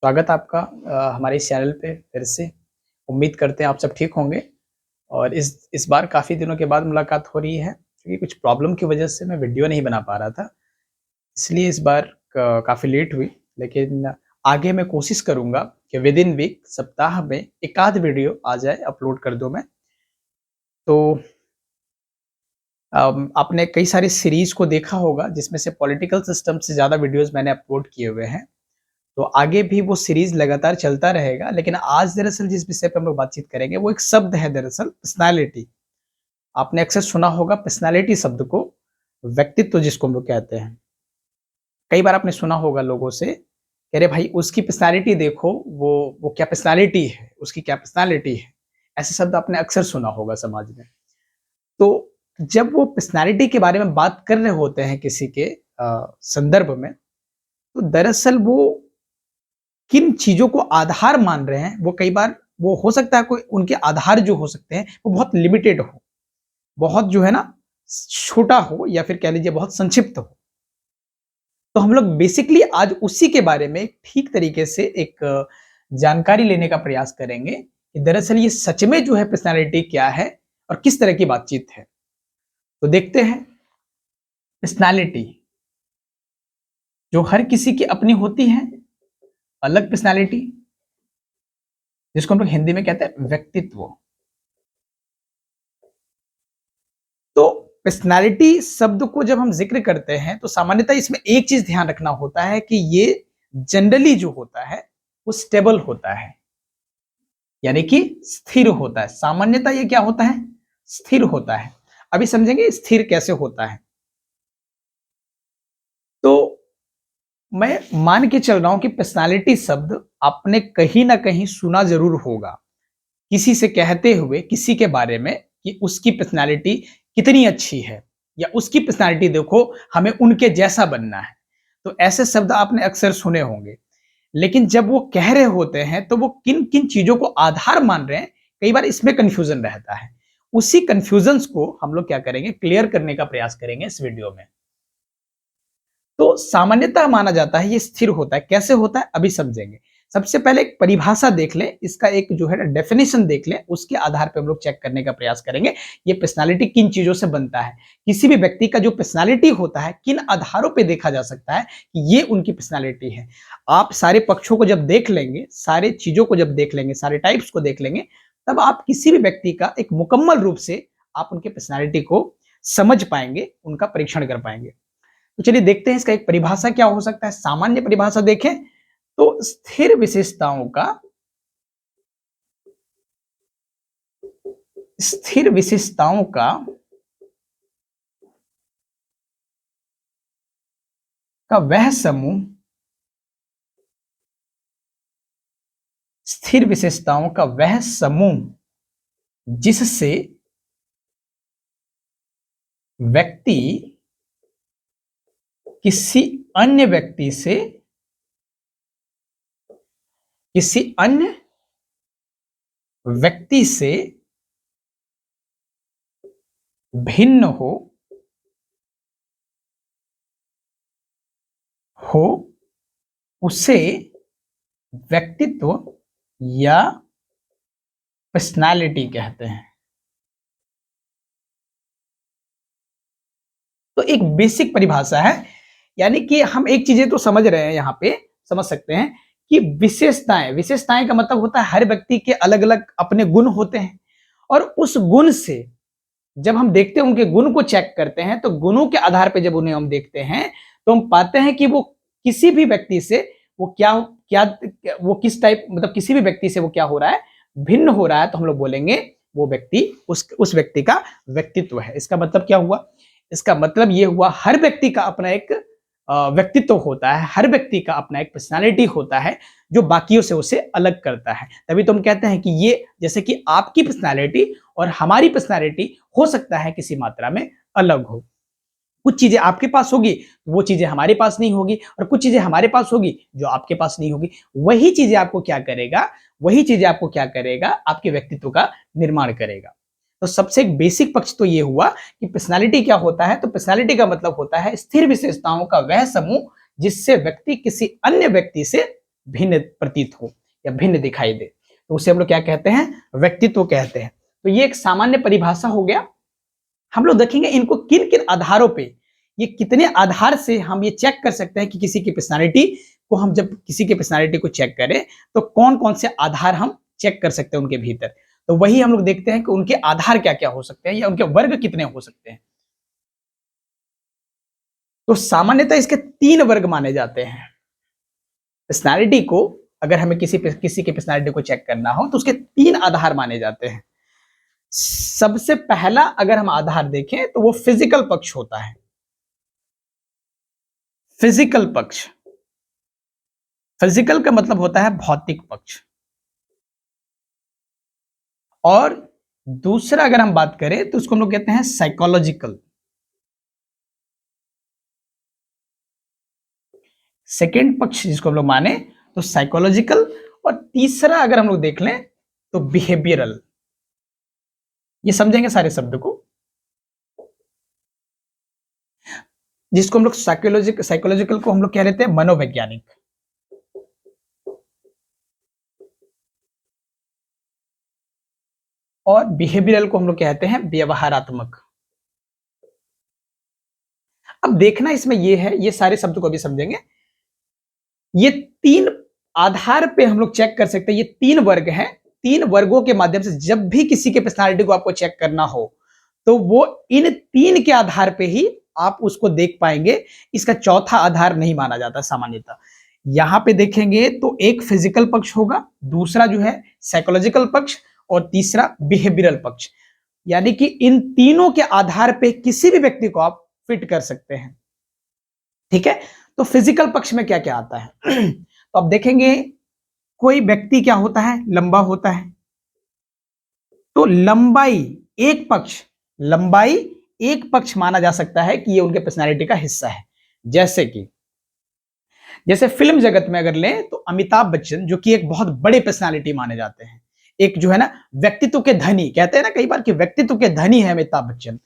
स्वागत आपका हमारे इस चैनल पे फिर से। उम्मीद करते हैं आप सब ठीक होंगे और इस बार काफ़ी दिनों के बाद मुलाकात हो रही है क्योंकि कुछ प्रॉब्लम की वजह से मैं वीडियो नहीं बना पा रहा था। इसलिए इस बार क काफ़ी लेट हुई, लेकिन आगे मैं कोशिश करूँगा कि विदिन वीक सप्ताह में एक आध वीडियो आ जाए, अपलोड कर दूँ मैं। तो आपने कई सारी सीरीज़ को देखा होगा जिसमें से पॉलिटिकल सिस्टम से ज़्यादा वीडियोज़ मैंने अपलोड किए हुए हैं। तो आगे भी वो सीरीज़ लगातार चलता रहेगा, लेकिन आज दरअसल जिस विषय पे हम लोग बातचीत करेंगे वो एक शब्द है, दरअसल पर्सनैलिटी। आपने अक्सर सुना होगा पर्सनैलिटी शब्द को, व्यक्तित्व जिसको हम लोग कहते हैं। कई बार आपने सुना होगा लोगों से कि अरे भाई उसकी पर्सनैलिटी देखो, वो क्या पर्सनैलिटी है, उसकी क्या पर्सनैलिटी है। ऐसे शब्द आपने अक्सर सुना होगा समाज में। तो जब वो पर्सनैलिटी के बारे में बात कर रहे होते हैं किसी के संदर्भ में, तो दरअसल वो किन चीज़ों को आधार मान रहे हैं, वो कई बार वो हो सकता है कोई उनके आधार जो हो सकते हैं, वो बहुत लिमिटेड हो, बहुत जो है ना छोटा हो या फिर कह लीजिए बहुत संक्षिप्त हो। तो हम लोग बेसिकली आज उसी के बारे में ठीक तरीके से एक जानकारी लेने का प्रयास करेंगे कि दरअसल ये सच में जो है पर्सनैलिटी क्या है और किस तरह की बातचीत है। तो देखते हैं पर्सनैलिटी जो हर किसी की अपनी होती है, अलग पर्सनैलिटी जिसको हम लोग हिंदी में कहते हैं व्यक्तित्व। तो पर्सनैलिटी शब्द को जब हम जिक्र करते हैं तो सामान्यतः इसमें एक चीज ध्यान रखना होता है कि ये जनरली जो होता है वो स्टेबल होता है, यानी कि स्थिर होता है। सामान्यतः ये क्या होता है? स्थिर होता है। अभी समझेंगे स्थिर कैसे होता है। तो मैं मान के चल रहा हूं कि पर्सनैलिटी शब्द आपने कहीं ना कहीं सुना जरूर होगा, किसी से कहते हुए किसी के बारे में कि उसकी पर्सनैलिटी कितनी अच्छी है या उसकी पर्सनैलिटी देखो, हमें उनके जैसा बनना है। तो ऐसे शब्द आपने अक्सर सुने होंगे, लेकिन जब वो कह रहे होते हैं तो वो किन किन चीजों को आधार मान रहे हैं, कई बार इसमें कंफ्यूजन रहता है। उसी कंफ्यूजन्स को हम लोग क्या करेंगे, क्लियर करने का प्रयास करेंगे इस वीडियो में। तो सामान्यतः माना जाता है ये स्थिर होता है। कैसे होता है अभी समझेंगे। सबसे पहले एक परिभाषा देख लें, इसका एक जो है डेफिनेशन देख लें, उसके आधार पे हम लोग चेक करने का प्रयास करेंगे ये पर्सनालिटी किन चीजों से बनता है। किसी भी व्यक्ति का जो पर्सनालिटी होता है किन आधारों पे देखा जा सकता है कि ये उनकी पर्सनालिटी है। आप सारे पक्षों को जब देख लेंगे, सारे चीजों को जब देख लेंगे, सारे टाइप्स को देख लेंगे, तब आप किसी भी व्यक्ति का एक मुकम्मल रूप से आप उनके पर्सनालिटी को समझ पाएंगे, उनका परीक्षण कर पाएंगे। तो चलिए देखते हैं इसका एक परिभाषा क्या हो सकता है। सामान्य परिभाषा देखें तो स्थिर विशेषताओं का वह समूह, स्थिर विशेषताओं का वह समूह जिससे व्यक्ति किसी अन्य व्यक्ति से, किसी अन्य व्यक्ति से भिन्न हो उसे व्यक्तित्व या पर्सनालिटी कहते हैं। तो एक बेसिक परिभाषा है, यानी कि हम एक चीजें तो समझ रहे हैं, यहां पे समझ सकते हैं कि विशेषताएं, विशेषताएं का मतलब होता है हर व्यक्ति के अलग अलग अपने गुण होते हैं, और उस गुण से जब हम देखते हैं, उनके गुण को चेक करते हैं, तो गुणों के आधार पर जब उन्हें हम देखते हैं तो हम पाते हैं कि वो किसी भी व्यक्ति से वो क्या क्या वो किस टाइप, मतलब किसी भी व्यक्ति से वो क्या हो रहा है, भिन्न हो रहा है। तो हम लोग बोलेंगे वो व्यक्ति, उस व्यक्ति का व्यक्तित्व है। इसका मतलब क्या हुआ? इसका मतलब ये हुआ हर व्यक्ति का अपना एक व्यक्तित्व होता है, हर व्यक्ति का अपना एक पर्सनालिटी होता है जो बाकियों से उसे अलग करता है। तभी तो हम कहते हैं कि ये, जैसे कि आपकी पर्सनालिटी और हमारी पर्सनालिटी हो सकता है किसी मात्रा में अलग हो। कुछ चीजें आपके पास होगी, वो चीजें हमारे पास नहीं होगी, और कुछ चीजें हमारे पास होगी जो आपके पास नहीं होगी। वही चीजें आपको क्या करेगा, वही चीजें आपको क्या करेगा, आपके व्यक्तित्व का निर्माण करेगा। तो सबसे एक बेसिक पक्ष तो ये हुआ कि पर्सनालिटी क्या होता है। तो पर्सनालिटी का मतलब होता है स्थिर विशेषताओं का वह समूह जिससे व्यक्ति किसी अन्य व्यक्ति से भिन्न प्रतीत हो या भिन्न दिखाई दे, तो उसे हम लोग क्या कहते हैं, व्यक्तित्व कहते हैं। तो ये एक सामान्य परिभाषा हो गया। हम लोग देखेंगे इनको किन किन आधारों पे, ये कितने आधार से हम ये चेक कर सकते हैं कि किसी की पर्सनालिटी को, हम जब किसी की पर्सनालिटी को चेक करें तो कौन कौन से आधार हम चेक कर सकते हैं उनके भीतर। तो वही हम लोग देखते हैं कि उनके आधार क्या क्या हो सकते हैं या उनके वर्ग कितने हो सकते हैं। तो सामान्यतः इसके 3 वर्ग माने जाते हैं। पर्सनालिटी को, अगर हमें किसी की पर्सनालिटी को चेक करना हो तो उसके 3 आधार माने जाते हैं। सबसे पहला अगर हम आधार देखें तो वो फिजिकल पक्ष होता है। फिजिकल पक्ष, फिजिकल का मतलब होता है भौतिक पक्ष। और दूसरा अगर हम बात करें तो उसको हम लोग कहते हैं साइकोलॉजिकल। सेकेंड पक्ष जिसको हम लोग माने तो साइकोलॉजिकल। और तीसरा अगर हम लोग देख लें तो बिहेवियरल। ये समझेंगे सारे शब्द को, जिसको हम लोग साइकोलॉजिकल को हम लोग कह लेते हैं मनोवैज्ञानिक। और बिहेवियरल को हम लोग कहते हैं व्यवहारात्मक। अब देखना इसमें ये है, ये सारे शब्द को अभी समझेंगे। ये 3 आधार पे हम लोग चेक कर सकते हैं। ये 3 वर्ग हैं। 3 वर्गों के माध्यम से जब भी किसी के पर्सनालिटी को आपको चेक करना हो तो वो इन 3 के आधार पे ही आप उसको देख पाएंगे। इसका चौथा आधार नहीं माना जाता सामान्यतः। यहां पे देखेंगे तो एक फिजिकल पक्ष होगा, दूसरा जो है साइकोलॉजिकल पक्ष, और तीसरा बिहेवियरल पक्ष। यानी कि इन तीनों के आधार पे किसी भी व्यक्ति को आप फिट कर सकते हैं। ठीक है, तो फिजिकल पक्ष में क्या क्या आता है तो आप देखेंगे कोई व्यक्ति क्या होता है, लंबा होता है। तो लंबाई एक पक्ष माना जा सकता है कि ये उनके पर्सनालिटी का हिस्सा है। जैसे फिल्म जगत में अगर लें तो अमिताभ बच्चन, जो कि एक बहुत बड़े पर्सनालिटी माने जाते हैं, एक जो है ना व्यक्तित्व के धनी, कहते हैं ना कई बार कि व्यक्तित्व के धनी है अमिताभ बच्चन।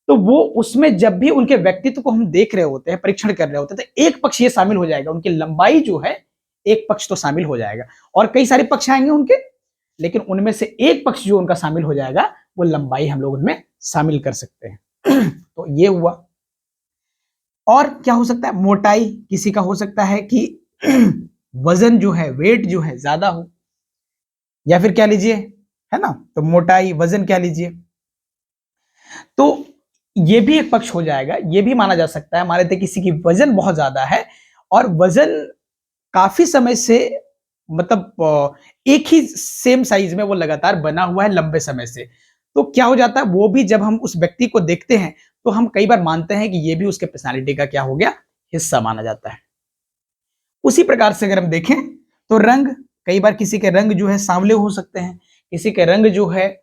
तो वो उसमें जब भी उनके व्यक्तित्व को हम देख रहे होते हैं, परीक्षण कर रहे होते हैं, तो एक पक्ष ये शामिल हो जाएगा, उनकी लंबाई जो है एक पक्ष तो शामिल हो जाएगा। और कई सारे पक्ष आएंगे उनके, लेकिन उनमें से एक पक्ष जो उनका शामिल हो जाएगा वो लंबाई हम लोग उनमें शामिल कर सकते हैं तो ये हुआ। और क्या हो सकता है, मोटाई किसी का हो सकता है कि वजन जो है, वेट जो है ज्यादा हो, या फिर क्या लीजिए, है ना, तो मोटाई वजन क्या लीजिए, तो ये भी एक पक्ष हो जाएगा। ये भी माना जा सकता है, मान लेते किसी की वजन बहुत ज्यादा है और वजन काफी समय से, मतलब एक ही सेम साइज में वो लगातार बना हुआ है लंबे समय से, तो क्या हो जाता है, वो भी जब हम उस व्यक्ति को देखते हैं तो हम कई बार मानते हैं कि ये भी उसके पर्सनालिटी का क्या हो गया, हिस्सा माना जाता है। उसी प्रकार से अगर हम देखें तो रंग, कई बार किसी के रंग जो है सांवले हो सकते हैं, किसी के रंग जो है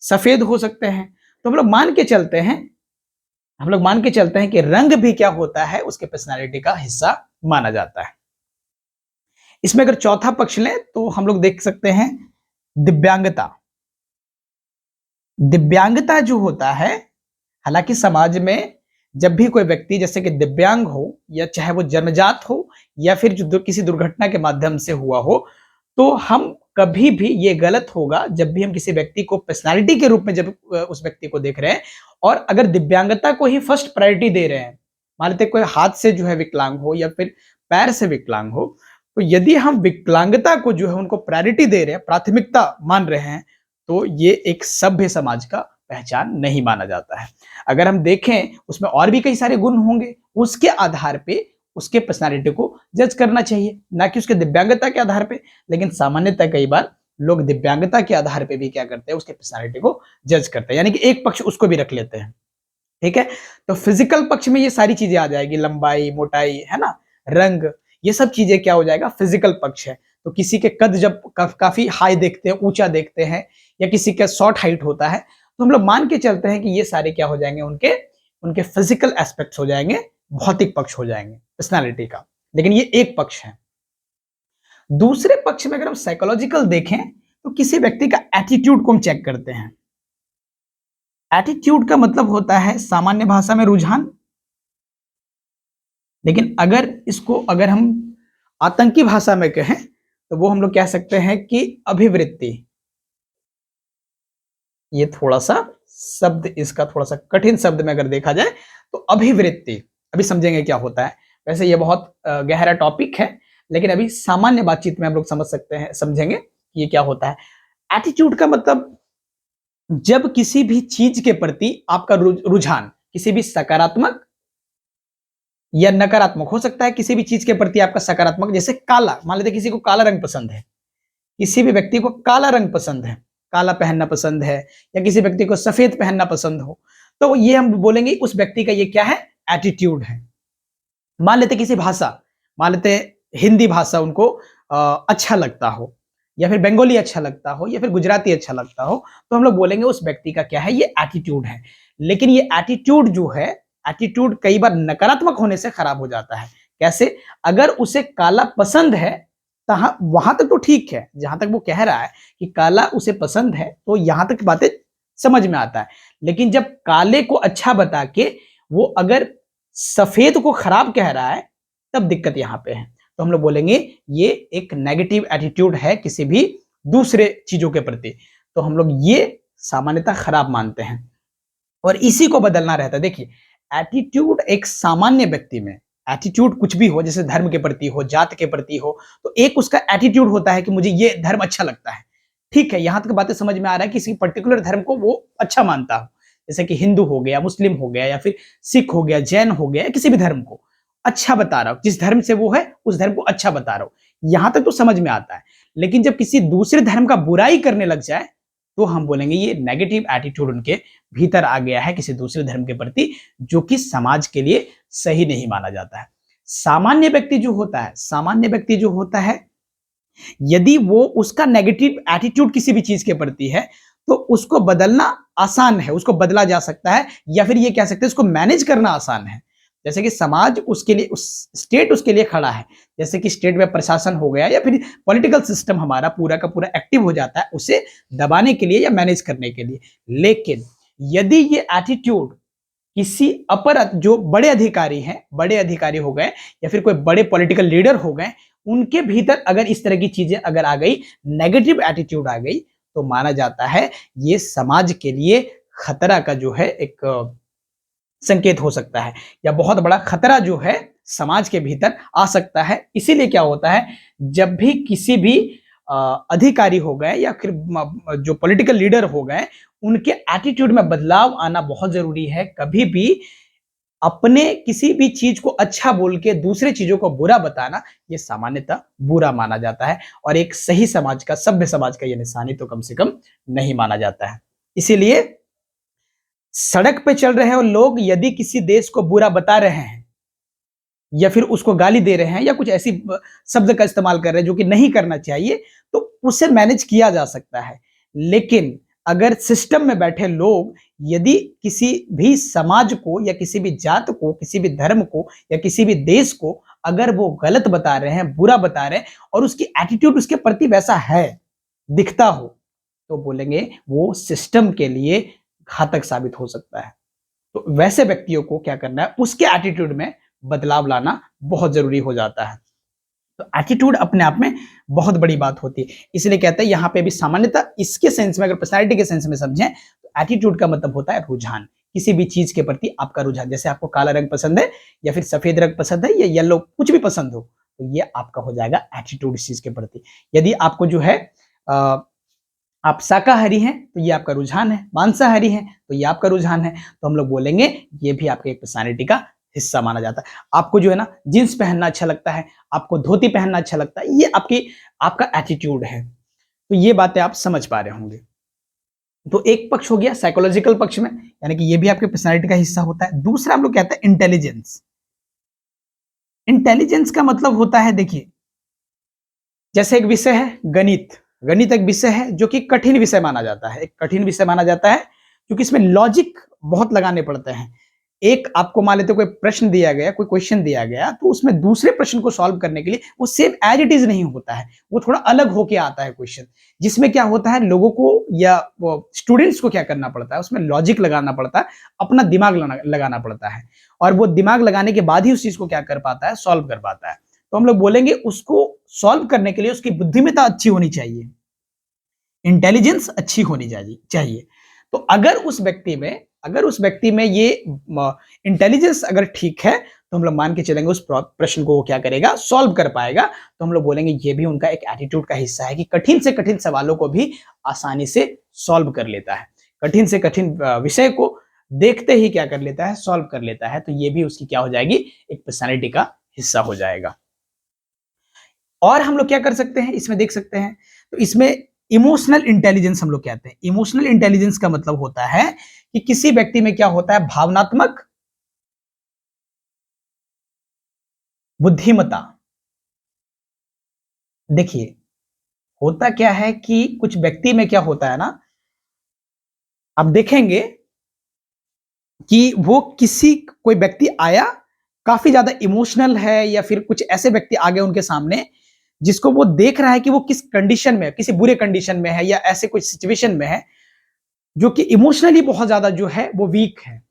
सफेद हो सकते हैं। तो हम लोग मान के चलते हैं कि रंग भी क्या होता है, उसके पर्सनालिटी का हिस्सा माना जाता है। इसमें अगर चौथा पक्ष लें तो हम लोग देख सकते हैं दिव्यांगता। दिव्यांगता जो होता है, हालांकि समाज में जब भी कोई व्यक्ति जैसे कि दिव्यांग हो, या चाहे वो जन्मजात हो या फिर जो किसी दुर्घटना के माध्यम से हुआ हो, तो हम कभी भी, ये गलत होगा जब भी हम किसी व्यक्ति को पर्सनालिटी के रूप में जब उस व्यक्ति को देख रहे हैं और अगर दिव्यांगता को ही फर्स्ट प्रायोरिटी दे रहे हैं, मान लेते कोई हाथ से जो है विकलांग हो या फिर पैर से विकलांग हो, तो यदि हम विकलांगता को जो है उनको प्रायोरिटी दे रहे हैं, प्राथमिकता मान रहे हैं, तो ये एक सभ्य समाज का पहचान नहीं माना जाता है। अगर हम देखें उसमें और भी कई सारे गुण होंगे, उसके आधार पे उसके पर्सनालिटी को जज करना चाहिए, ना कि उसके दिव्यांगता के आधार पे। लेकिन सामान्यतः कई बार लोग दिव्यांगता के आधार पे भी क्या करते हैं, उसके पर्सनालिटी को जज करते हैं, यानी कि एक पक्ष उसको भी रख लेते हैं। ठीक है, तो फिजिकल पक्ष में ये सारी चीजें आ जाएगी, लंबाई, मोटाई, है ना, रंग, ये सब चीजें क्या हो जाएगा, फिजिकल पक्ष है। तो किसी के कद जब काफी हाई देखते हैं, ऊंचा देखते हैं, या किसी का शॉर्ट हाइट होता है, तो हम लोग मान के चलते हैं कि ये सारे क्या हो जाएंगे, उनके फिजिकल एस्पेक्ट्स हो जाएंगे, भौतिक पक्ष हो जाएंगे पर्सनालिटी का। लेकिन ये एक पक्ष है। दूसरे पक्ष में अगर हम साइकोलॉजिकल देखें तो किसी व्यक्ति का एटीट्यूड को हम चेक करते हैं। एटीट्यूड का मतलब होता है सामान्य भाषा में रुझान, लेकिन अगर हम आतंकी भाषा में कहें तो वो हम लोग कह सकते हैं कि अभिवृत्ति। ये थोड़ा सा शब्द इसका थोड़ा सा कठिन शब्द में अगर देखा जाए तो अभिवृत्ति, अभी समझेंगे क्या होता है। वैसे ये बहुत गहरा टॉपिक है, लेकिन अभी सामान्य बातचीत में हम लोग समझ सकते हैं, समझेंगे कि ये क्या होता है। एटीट्यूड का मतलब जब किसी भी चीज के प्रति आपका रुझान, किसी भी सकारात्मक या नकारात्मक हो सकता है, किसी भी चीज के प्रति आपका सकारात्मक, जैसे काला, मान लेते किसी को काला रंग पसंद है, किसी भी व्यक्ति को काला रंग पसंद है, काला पहनना पसंद है, या किसी व्यक्ति को सफेद पहनना पसंद हो, तो ये हम बोलेंगे उस व्यक्ति का ये क्या है, एटीट्यूड है। मान लेते किसी भाषा, मान लेते हिंदी भाषा उनको अच्छा लगता हो, या फिर बंगाली अच्छा लगता हो, या फिर गुजराती अच्छा लगता हो, तो हम लोग बोलेंगे उस व्यक्ति का क्या है, ये एटीट्यूड है। लेकिन ये एटीट्यूड जो है, एटीट्यूड कई बार नकारात्मक होने से खराब हो जाता है। कैसे? अगर उसे काला पसंद है वहां तक तो ठीक है, जहां तक वो कह रहा है कि काला उसे पसंद है, तो यहां तक बातें समझ में आता है। लेकिन जब काले को अच्छा बता के वो अगर सफेद को खराब कह रहा है, तब दिक्कत यहां पे है। तो हम लोग बोलेंगे ये एक नेगेटिव एटीट्यूड है किसी भी दूसरे चीजों के प्रति, तो हम लोग ये सामान्यतः खराब मानते हैं और इसी को बदलना रहता है। देखिए, एटीट्यूड एक सामान्य व्यक्ति में, एटीट्यूड कुछ भी हो, जैसे धर्म के प्रति हो, जात के प्रति हो, तो एक उसका एटीट्यूड होता है कि मुझे ये धर्म अच्छा लगता है। ठीक है, यहां तक बातें समझ में आ रहा है, किसी पर्टिकुलर धर्म को वो अच्छा मानता हो, जैसे कि हिंदू हो गया, मुस्लिम हो गया, या फिर सिख हो गया, जैन हो गया, किसी भी धर्म को अच्छा बता रहा हूं, जिस धर्म से वो है उस धर्म को अच्छा बता रहा हूं, यहां तक तो समझ में आता है। लेकिन जब किसी दूसरे धर्म का बुराई करने लग जाए, तो हम बोलेंगे ये नेगेटिव एटीट्यूड उनके भीतर आ गया है किसी दूसरे धर्म के प्रति, जो कि समाज के लिए सही नहीं माना जाता है। सामान्य व्यक्ति जो होता है, सामान्य व्यक्ति जो होता है, यदि वो उसका नेगेटिव एटीट्यूड किसी भी चीज के प्रति है, तो उसको बदलना आसान है, उसको बदला जा सकता है, या फिर ये कह सकते हैं उसको मैनेज करना आसान है। जैसे कि समाज उसके लिए, उस स्टेट उसके लिए खड़ा है, जैसे कि स्टेट में प्रशासन हो गया, या फिर पॉलिटिकल सिस्टम हमारा पूरा का पूरा एक्टिव हो जाता है उसे दबाने के लिए या मैनेज करने के लिए। लेकिन यदि ये एटीट्यूड किसी अपर, जो बड़े अधिकारी हैं, बड़े अधिकारी हो गए, या फिर कोई बड़े पॉलिटिकल लीडर हो गए, उनके भीतर अगर इस तरह की चीजें अगर आ गई, नेगेटिव एटीट्यूड आ गई, तो माना जाता है ये समाज के लिए खतरा का जो है एक संकेत हो सकता है, या बहुत बड़ा खतरा जो है समाज के भीतर आ सकता है। इसीलिए क्या होता है, जब भी किसी भी अधिकारी हो गए या फिर जो पॉलिटिकल लीडर हो गए, उनके एटीट्यूड में बदलाव आना बहुत जरूरी है। कभी भी अपने किसी भी चीज को अच्छा बोल के दूसरे चीजों को बुरा बताना, यह सामान्यतः बुरा माना जाता है, और एक सही समाज का, सभ्य समाज का यह निशानी तो कम से कम नहीं माना जाता है। इसीलिए सड़क पे चल रहे हो लोग यदि किसी देश को बुरा बता रहे हैं, या फिर उसको गाली दे रहे हैं, या कुछ ऐसी शब्द का इस्तेमाल कर रहे हैं जो कि नहीं करना चाहिए, तो उसे मैनेज किया जा सकता है। लेकिन अगर सिस्टम में बैठे लोग यदि किसी भी समाज को, या किसी भी जात को, किसी भी धर्म को, या किसी भी देश को अगर वो गलत बता रहे हैं, बुरा बता रहे हैं, और उसकी एटीट्यूड उसके प्रति वैसा है, दिखता हो, तो बोलेंगे वो सिस्टम के लिए घातक साबित हो सकता है। तो वैसे व्यक्तियों को क्या करना है, उसके एटीट्यूड में बदलाव लाना बहुत जरूरी हो जाता है। तो एटीट्यूड अपने आप में बहुत बड़ी बात होती है। इसलिए कहते हैं यहां पे भी सामान्यतः इसके सेंस में, अगर पर्सनालिटी के सेंस में समझें, तो एटीट्यूड का मतलब होता है रुझान, किसी भी चीज के प्रति आपका रुझान। जैसे आपको काला रंग पसंद है, या फिर सफेद रंग पसंद है, या येलो, कुछ भी पसंद हो, तो ये आपका हो जाएगा एटीट्यूड इस चीज के प्रति। यदि आपको जो है आप शाकाहारी हैं, तो ये आपका रुझान है, मांसाहारी हैं तो ये आपका रुझान है, तो हम लोग बोलेंगे ये भी आपके एक पर्सनालिटी का हिस्सा माना जाता है। आपको जो है ना जींस पहनना अच्छा लगता है, आपको धोती पहनना अच्छा लगता है, ये आपका एटीट्यूड है। तो ये बातें आप समझ पा रहे होंगे। तो एक पक्ष हो गया साइकोलॉजिकल पक्ष में, यानी कि ये भी आपके पर्सनालिटी का हिस्सा होता है। दूसरा हम लोग कहते हैं इंटेलिजेंस। इंटेलिजेंस का मतलब होता है, देखिए जैसे एक विषय है गणित, गणित एक विषय है जो कि कठिन विषय माना जाता है, एक कठिन विषय माना जाता है, क्योंकि इसमें लॉजिक बहुत लगाने पड़ते हैं। एक आपको मान लेते कोई प्रश्न दिया गया, कोई क्वेश्चन दिया गया, तो उसमें दूसरे प्रश्न को सॉल्व करने के लिए वो सेम एज इट इज नहीं होता है, वो थोड़ा अलग होके आता है क्वेश्चन, जिसमें क्या होता है लोगों को या स्टूडेंट्स को क्या करना पड़ता है, उसमें लॉजिक लगाना पड़ता है, अपना दिमाग लगाना पड़ता है, और वो दिमाग लगाने के बाद ही उस चीज को क्या कर पाता है, सॉल्व कर पाता है। तो हम लोग बोलेंगे उसको सॉल्व करने के लिए उसकी बुद्धिमत्ता अच्छी होनी चाहिए, इंटेलिजेंस अच्छी होनी चाहिए। तो अगर उस व्यक्ति में ये इंटेलिजेंस अगर ठीक है, तो हम लोग मान के चलेंगे उस प्रश्न को वो क्या करेगा, सॉल्व कर पाएगा। तो हम लोग बोलेंगे ये भी उनका एक एटीट्यूड का हिस्सा है कि कठिन से कठिन सवालों को भी आसानी से सॉल्व कर लेता है, कठिन से कठिन विषय को देखते ही क्या कर लेता है, सॉल्व कर लेता है। तो ये भी उसकी क्या हो जाएगी, एक पर्सनैलिटी का हिस्सा हो जाएगा। और हम लोग क्या कर सकते हैं इसमें, देख सकते हैं, तो इसमें इमोशनल इंटेलिजेंस हम लोग कहते हैं। इमोशनल इंटेलिजेंस का मतलब होता है कि किसी व्यक्ति में क्या होता है, भावनात्मक बुद्धिमत्ता। देखिए, होता क्या है कि कुछ व्यक्ति में क्या होता है ना, आप देखेंगे कि वो कोई व्यक्ति आया, काफी ज्यादा इमोशनल है, या फिर कुछ ऐसे व्यक्ति आ गए उनके सामने जिसको वो देख रहा है कि वो किस कंडीशन में है, किसी बुरे कंडीशन में है या ऐसे कोई सिचुएशन में है जो कि इमोशनली बहुत ज्यादा जो है वो वीक है,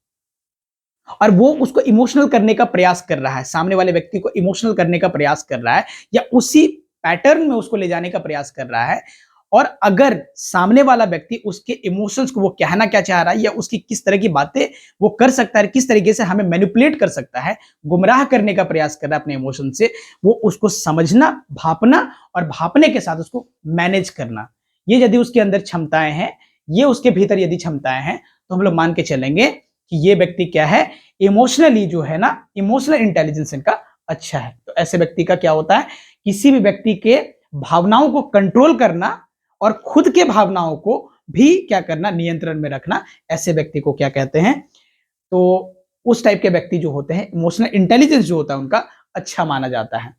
और वो उसको इमोशनल करने का प्रयास कर रहा है, सामने वाले व्यक्ति को इमोशनल करने का प्रयास कर रहा है, या उसी पैटर्न में उसको ले जाने का प्रयास कर रहा है। और अगर सामने वाला व्यक्ति उसके इमोशंस को, वो कहना क्या चाह रहा है या उसकी किस तरह की बातें वो कर सकता है, किस तरीके से हमें मैनिपुलेट कर सकता है, गुमराह करने का प्रयास कर रहा है अपने इमोशन से, वो उसको समझना, भापना और भापने के साथ उसको मैनेज करना, ये यदि उसके अंदर क्षमताएं हैं, ये उसके भीतर यदि क्षमताएं हैं, तो हम लोग मान के चलेंगे कि ये व्यक्ति क्या है, इमोशनली जो है ना, इमोशनल इंटेलिजेंस इनका अच्छा है। तो ऐसे व्यक्ति का क्या होता है, किसी भी व्यक्ति के भावनाओं को कंट्रोल करना और खुद के भावनाओं को भी क्या करना, नियंत्रण में रखना, ऐसे व्यक्ति को क्या कहते हैं। तो उस टाइप के व्यक्ति जो होते हैं, इमोशनल इंटेलिजेंस जो होता है उनका अच्छा माना जाता है।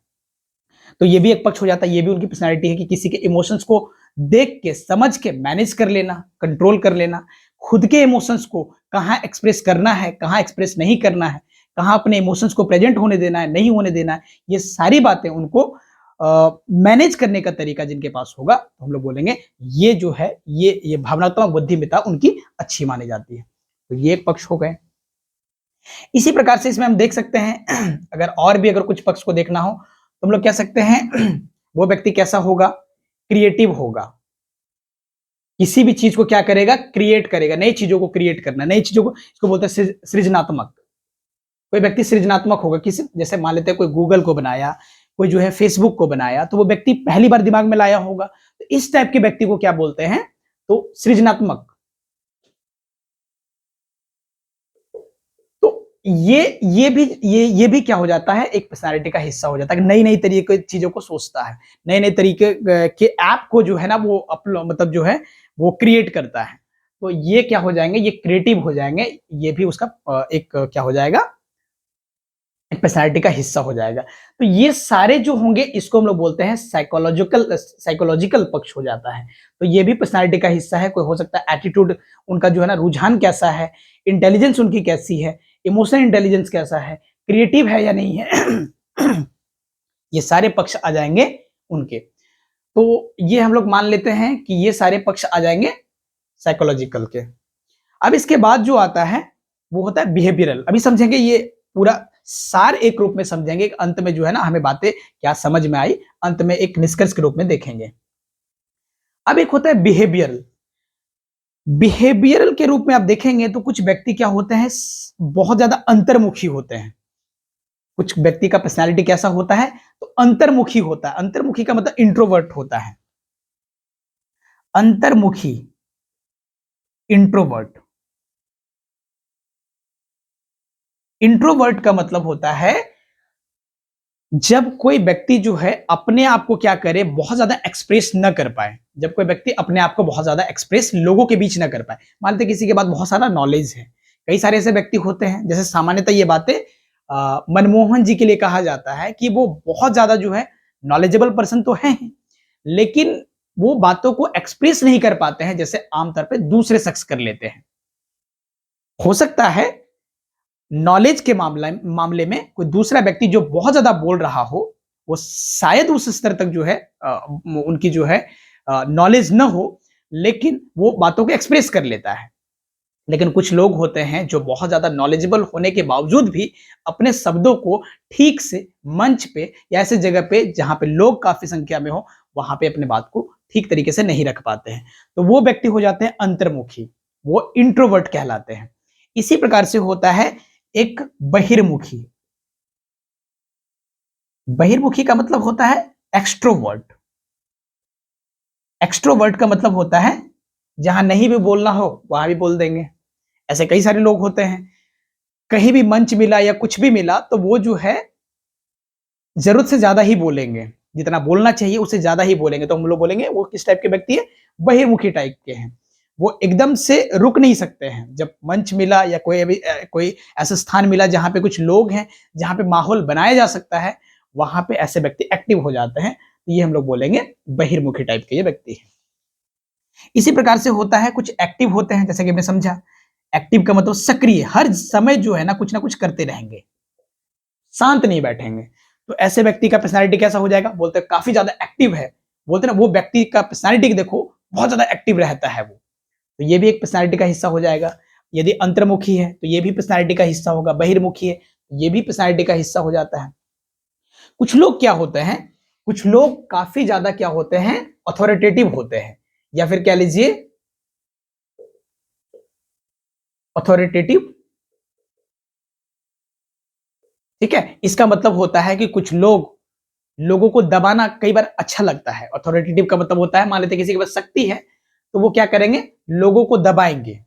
तो ये भी एक पक्ष हो जाता है, ये भी उनकी पर्सनैलिटी है कि किसी के इमोशंस को देख के, समझ के मैनेज कर लेना, कंट्रोल कर लेना, खुद के इमोशंस को कहाँ एक्सप्रेस करना है, कहाँ एक्सप्रेस नहीं करना है, कहाँ अपने इमोशंस को प्रेजेंट होने देना है, नहीं होने देना है, ये सारी बातें उनको मैनेज करने का तरीका जिनके पास होगा, तो हम लोग बोलेंगे ये जो है, ये भावनात्मक बुद्धिमत्ता उनकी अच्छी मानी जाती है। तो ये एक पक्ष हो गए। इसी प्रकार से इसमें हम देख सकते हैं अगर और भी अगर कुछ पक्ष को देखना हो तो हम लोग कह सकते हैं वो व्यक्ति कैसा होगा, क्रिएटिव होगा, किसी भी चीज को क्या करेगा, क्रिएट करेगा, नई चीजों को क्रिएट करना, नई चीजों को, इसको बोलते हैं सृजनात्मक। कोई व्यक्ति सृजनात्मक होगा, किसी, जैसे मान लेते हैं कोई गूगल को बनाया, कोई जो है फेसबुक को बनाया, तो वो व्यक्ति पहली बार दिमाग में लाया होगा, तो इस टाइप के व्यक्ति को क्या बोलते हैं, तो सृजनात्मक। तो ये भी क्या हो जाता है, एक पर्सनालिटी का हिस्सा हो जाता है, नई नई तरीके की चीजों को सोचता है, नए नए तरीके के ऐप को जो है ना वो अपलोड, मतलब जो है वो क्रिएट करता है। तो ये क्या हो जाएंगे, ये क्रिएटिव हो जाएंगे, ये भी उसका एक क्या हो जाएगा, एक पर्सनैलिटी का हिस्सा हो जाएगा। तो ये सारे जो होंगे इसको हम लोग बोलते हैं साइकोलॉजिकल पक्ष हो जाता है। तो ये भी पर्सनैलिटी का हिस्सा है। कोई हो सकता है एटीट्यूड उनका जो है ना, रुझान कैसा है, इंटेलिजेंस उनकी कैसी है, इमोशनल इंटेलिजेंस कैसा है, क्रिएटिव है या नहीं है ये सारे पक्ष आ जाएंगे उनके। तो ये हम लोग मान लेते हैं कि ये सारे पक्ष आ जाएंगे साइकोलॉजिकल के। अब इसके बाद जो आता है वो होता है बिहेवियरल। अभी समझेंगे, ये पूरा सार एक रूप में समझेंगे, अंत में जो है ना हमें बातें क्या समझ में आई, अंत में एक निष्कर्ष के रूप में देखेंगे। अब एक होता है बिहेवियरल। बिहेवियरल के रूप में आप देखेंगे तो कुछ व्यक्ति क्या होते हैं, बहुत ज्यादा अंतर्मुखी होते हैं। कुछ व्यक्ति का पर्सनैलिटी कैसा होता है, तो अंतर्मुखी होता है। अंतर्मुखी का मतलब इंट्रोवर्ट होता है, अंतर्मुखी, इंट्रोवर्ट। इंट्रोवर्ट का मतलब होता है जब कोई व्यक्ति जो है अपने आप को क्या करे, बहुत ज्यादा एक्सप्रेस न कर पाए। जब कोई व्यक्ति अपने आप को बहुत ज्यादा एक्सप्रेस लोगों के बीच न कर पाए। मानते किसी के पास बहुत सारा नॉलेज है, कई सारे ऐसे व्यक्ति होते हैं, जैसे सामान्यतः ये बातें मनमोहन जी के लिए कहा जाता है कि वो बहुत ज्यादा जो है नॉलेजेबल पर्सन तो है, लेकिन वो बातों को एक्सप्रेस नहीं कर पाते हैं जैसे आमतौर पर दूसरे शख्स कर लेते हैं। हो सकता है नॉलेज के मामले में कोई दूसरा व्यक्ति जो बहुत ज्यादा बोल रहा हो, वो शायद उस स्तर तक जो है उनकी जो है नॉलेज न हो, लेकिन वो बातों को एक्सप्रेस कर लेता है। लेकिन कुछ लोग होते हैं जो बहुत ज़्यादा नॉलेजेबल होने के बावजूद भी अपने शब्दों को ठीक से मंच पे या ऐसी जगह पे जहाँ पे लोग काफ़ी संख्या में हो, वहाँ पे अपनी बात को ठीक तरीके से नहीं रख पाते हैं। तो वो व्यक्ति हो जाते हैं अंतर्मुखी, वो इंट्रोवर्ट कहलाते हैं। इसी प्रकार से होता है एक बहिर्मुखी। बहिर्मुखी का मतलब होता है एक्सट्रोवर्ट। एक्सट्रोवर्ट का मतलब होता है जहाँ नहीं भी बोलना हो, वहाँ भी बोल देंगे। ऐसे कई सारे लोग होते हैं, कहीं भी मंच मिला या कुछ भी मिला तो वो जो है ज़रूरत से ज़्यादा ही बोलेंगे। जितना बोलना चाहिए उससे ज़्यादा ही बोलेंगे। तो हम लोग बोलेंगे वो किस टाइप के व्यक्ति है? बहिर्मुखी टाइप के हैं। वो एकदम से रुक नहीं सकते हैं। जब मंच मिला या कोई ऐसा स्थान मिला जहाँ पे कुछ लोग हैं, जहाँ पे माहौल बनाया जा सकता है, वहाँ पे ऐसे व्यक्ति एक्टिव हो जाते हैं। तो ये हम लोग बोलेंगे बहिर्मुखी टाइप के ये व्यक्ति हैं। इसी प्रकार से होता है कुछ एक्टिव होते हैं, जैसे कि मैं समझा। एक्टिव का मतलब सक्रिय, हर समय जो है ना कुछ करते रहेंगे, शांत नहीं बैठेंगे। तो ऐसे व्यक्ति का पर्सनैलिटी कैसा हो जाएगा? बोलते हैं काफ़ी ज़्यादा एक्टिव है। बोलते हैं ना वो व्यक्ति का पर्सनैलिटी देखो बहुत ज़्यादा एक्टिव रहता है वो। तो ये भी एक पर्सनैलिटी का हिस्सा हो जाएगा। यदि अंतर्मुखी है तो ये भी पर्सनैलिटी का हिस्सा होगा, बहिर्मुखी है तो ये भी पर्सनैलिटी का हिस्सा हो जाता है। कुछ लोग क्या होते हैं? कुछ लोग काफ़ी ज़्यादा क्या होते हैं? अथॉरिटेटिव होते हैं या फिर कह लीजिए अथॉरिटेटिव। ठीक है? इसका मतलब होता है कि कुछ लोग लोगों को दबाना कई बार अच्छा लगता है। अथॉरिटेटिव का मतलब होता है मान लेते हैं किसी के पास शक्ति है, तो वो क्या करेंगे? लोगों को दबाएँगे।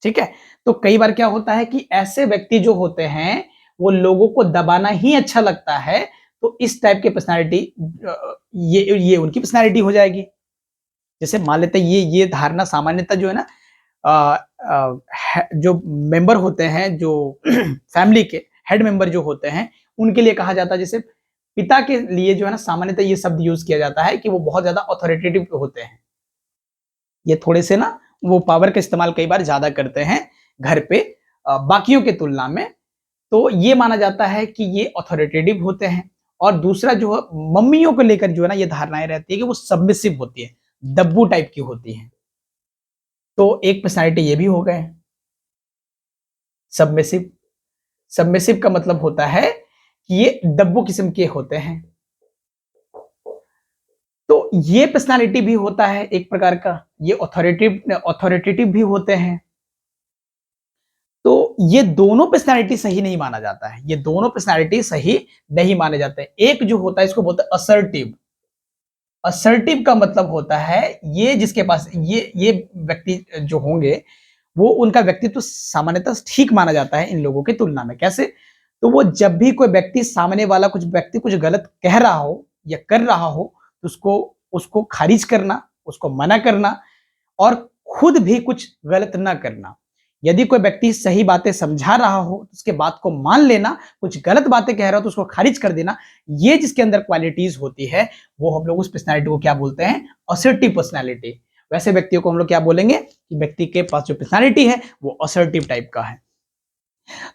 ठीक है? तो कई बार क्या होता है कि ऐसे व्यक्ति जो होते हैं, वो लोगों को दबाना ही अच्छा लगता है, तो इस टाइप की पर्सनैलिटी ये उनकी पर्सनैलिटी हो जाएगी। जैसे मान लेते हैं ये धारणा सामान्यतः जो है ना जो मेंबर होते हैं, जो फैमिली के हेड मेंबर जो होते हैं, उनके लिए कहा जाता है। जैसे पिता के लिए जो है ना सामान्यतः ये शब्द यूज़ किया जाता है कि वो बहुत ज़्यादा अथॉरिटेटिव होते हैं। ये थोड़े से ना वो पावर का इस्तेमाल कई बार ज़्यादा करते हैं घर पे बाकियों की तुलना में। तो ये माना जाता है कि ये अथॉरिटेटिव होते हैं। और दूसरा जो है मम्मियों को लेकर जो है ना ये धारणाएँ रहती है कि वो सबमिसिव होती है, दब्बू टाइप की होती हैं। तो एक पर्सनैलिटी ये भी हो गए सबमिसिव। सबमिसिव का मतलब होता है कि ये डब्बू किस्म के होते हैं। तो ये पर्सनैलिटी भी होता है एक प्रकार का, ये अथॉरिटेटिव भी होते हैं। तो ये दोनों पर्सनैलिटी सही नहीं माना जाता है, ये दोनों पर्सनैलिटी सही नहीं माने जाते हैं। एक जो होता है इसको बोलते हैं असर्टिव। असर्टिव का मतलब होता है ये जिसके पास ये व्यक्ति जो होंगे, वो उनका व्यक्तित्व सामान्यतः ठीक माना जाता है इन लोगों की तुलना में। कैसे? तो वो जब भी कोई व्यक्ति सामने वाला कुछ व्यक्ति कुछ गलत कह रहा हो या कर रहा हो, तो उसको उसको खारिज करना, उसको मना करना और खुद भी कुछ गलत ना करना। यदि कोई व्यक्ति सही बातें समझा रहा हो, तो उसके बात को मान लेना, कुछ गलत बातें कह रहा हो तो उसको खारिज कर देना। ये जिसके अंदर क्वालिटीज़ होती है, वो हम लोग उस पर्सनैलिटी को क्या बोलते हैं? Assertive personality. वैसे व्यक्तियों को हम लोग क्या बोलेंगे कि व्यक्ति के पास जो पर्सनैलिटी है, वो असर्टिव टाइप का है।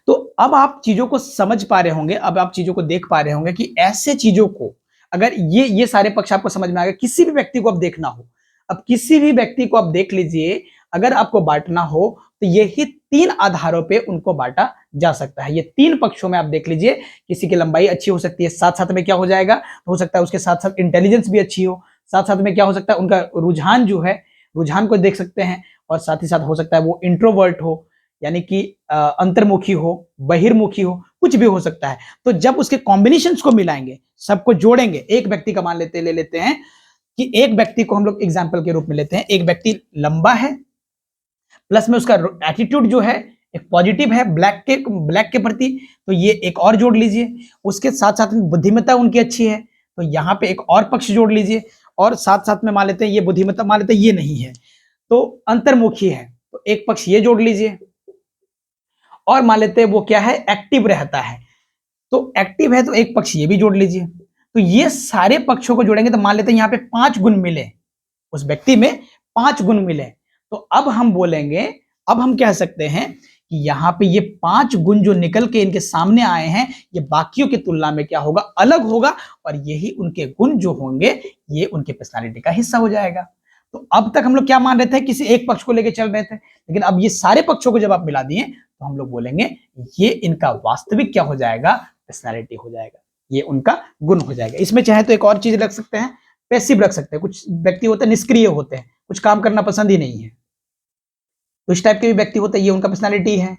तो अब आप चीज़ों को समझ पा रहे होंगे, अब आप चीज़ों को देख पा रहे होंगे कि ऐसे चीज़ों को अगर ये सारे पक्ष आपको समझ में आ गए, किसी भी व्यक्ति को अब देखना हो, अब किसी भी व्यक्ति को आप देख लीजिए, अगर आपको बाँटना हो, तो यही 3 आधारों पे उनको बाँटा जा सकता है। ये 3 पक्षों में आप देख लीजिए, किसी की लंबाई अच्छी हो सकती है, साथ-साथ में क्या हो जाएगा, हो सकता है उसके साथ-साथ इंटेलिजेंस भी अच्छी हो, साथ-साथ में क्या हो सकता है उनका रुझान जो है, रुझान को देख सकते हैं और साथ ही साथ हो सकता है वो इंट्रोवर्ट हो, यानी कि अंतर्मुखी हो, बहिर्मुखी हो, कुछ भी हो सकता है। तो जब उसके कॉम्बिनेशंस को मिलाएँगे, सबको जोड़ेंगे, एक व्यक्ति का ले लेते हैं कि एक व्यक्ति को हम लोग एग्जाम्पल के रूप में लेते हैं, एक व्यक्ति लंबा है, प्लस में उसका एटीट्यूड जो है एक पॉजिटिव है ब्लैक के प्रति, तो ये एक और जोड़ लीजिए। उसके साथ-साथ में बुद्धिमत्ता उनकी अच्छी है, तो यहाँ पे एक और पक्ष जोड़ लीजिए और साथ-साथ में मान लेते हैं ये बुद्धिमत्ता मान लेते हैं ये नहीं है, तो अंतर्मुखी है, तो एक पक्ष ये जोड़ लीजिए। और मान लेते हैं वो क्या है? एक्टिव रहता है, तो एक्टिव है तो एक पक्ष ये भी जोड़ लीजिए। तो ये सारे पक्षों को जोड़ेंगे तो मान लेते हैं यहाँ पे 5 गुण मिले, उस व्यक्ति में 5 गुण मिले। तो अब हम बोलेंगे, अब हम कह सकते हैं कि यहाँ पे ये 5 गुण जो निकल के इनके सामने आए हैं, ये बाकियों की तुलना में क्या होगा? अलग होगा और यही उनके गुण जो होंगे, ये उनके पर्सनैलिटी का हिस्सा हो जाएगा। तो अब तक हम लोग क्या मान रहे थे, किसी एक पक्ष को लेकर चल रहे थे, लेकिन अब ये सारे पक्षों को जब आप मिला दिए तो हम लोग बोलेंगे ये इनका वास्तविक क्या हो जाएगा, पर्सनैलिटी हो जाएगा, ये उनका गुण हो जाएगा। इसमें चाहे तो एक और चीज रख सकते हैं, पैसिव रख सकते हैं। कुछ व्यक्ति होते हैं निष्क्रिय होते हैं, कुछ काम करना पसंद ही नहीं है, तो इस टाइप के भी व्यक्ति होते हैं, ये उनका पर्सनैलिटी है।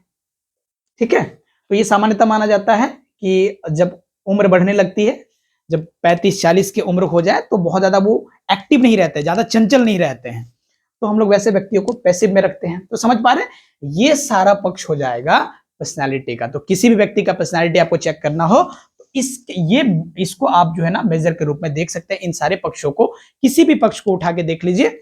ठीक है, तो ये सामान्यतः माना जाता है कि जब उम्र बढ़ने लगती है, जब 35-40 की उम्र हो जाए तो बहुत ज्यादा वो एक्टिव नहीं रहते, ज्यादा चंचल नहीं रहते हैं, तो हम लोग वैसे व्यक्तियों को पैसिव में रखते हैं। तो समझ पा रहे हैं, ये सारा पक्ष हो जाएगा पर्सनैलिटी का। तो किसी भी व्यक्ति का पर्सनैलिटी आपको चेक करना हो तो इसको आप जो है ना मेजर के रूप में देख सकते हैं। इन सारे पक्षों को, किसी भी पक्ष को उठा के देख लीजिए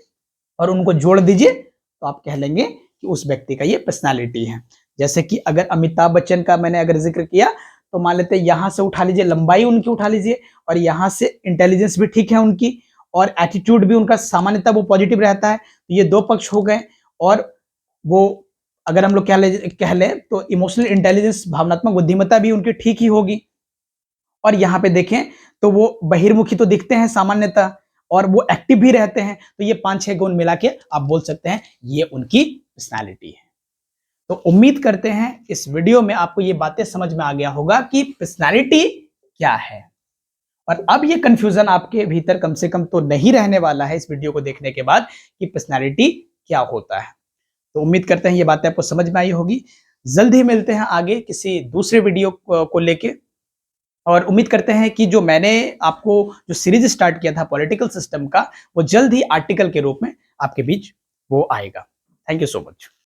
और उनको जोड़ दीजिए तो आप कह लेंगे कि उस व्यक्ति का ये पर्सनैलिटी है। जैसे कि अगर अमिताभ बच्चन का मैंने अगर जिक्र किया तो मान लेते हैं यहां से उठा लीजिए, लंबाई उनकी उठा लीजिए, और यहां से इंटेलिजेंस भी ठीक है उनकी, और एटीट्यूड भी उनका सामान्यतः वो पॉजिटिव रहता है। तो ये दो पक्ष हो गए। और वो अगर हम लोग कह लें तो इमोशनल इंटेलिजेंस, भावनात्मक बुद्धिमत्ता भी उनकी ठीक ही होगी। और यहाँ पे देखें तो वो बहिर्मुखी तो दिखते हैं सामान्यतः, और वो एक्टिव भी रहते हैं। तो ये 5-6 गुण मिला के आप बोल सकते हैं ये उनकी पर्सनैलिटी है। तो उम्मीद करते हैं इस वीडियो में आपको ये बातें समझ में आ गया होगा कि पर्सनैलिटी क्या है, और अब ये कंफ्यूजन आपके भीतर कम से कम तो नहीं रहने वाला है इस वीडियो को देखने के बाद कि पर्सनैलिटी क्या होता है। तो उम्मीद करते हैं ये बातें आपको समझ में आई होगी। जल्द ही मिलते हैं आगे किसी दूसरे वीडियो को लेके, और उम्मीद करते हैं कि जो मैंने आपको जो सीरीज स्टार्ट किया था पॉलिटिकल सिस्टम का, वो जल्द ही आर्टिकल के रूप में आपके बीच वो आएगा। Thank you so much.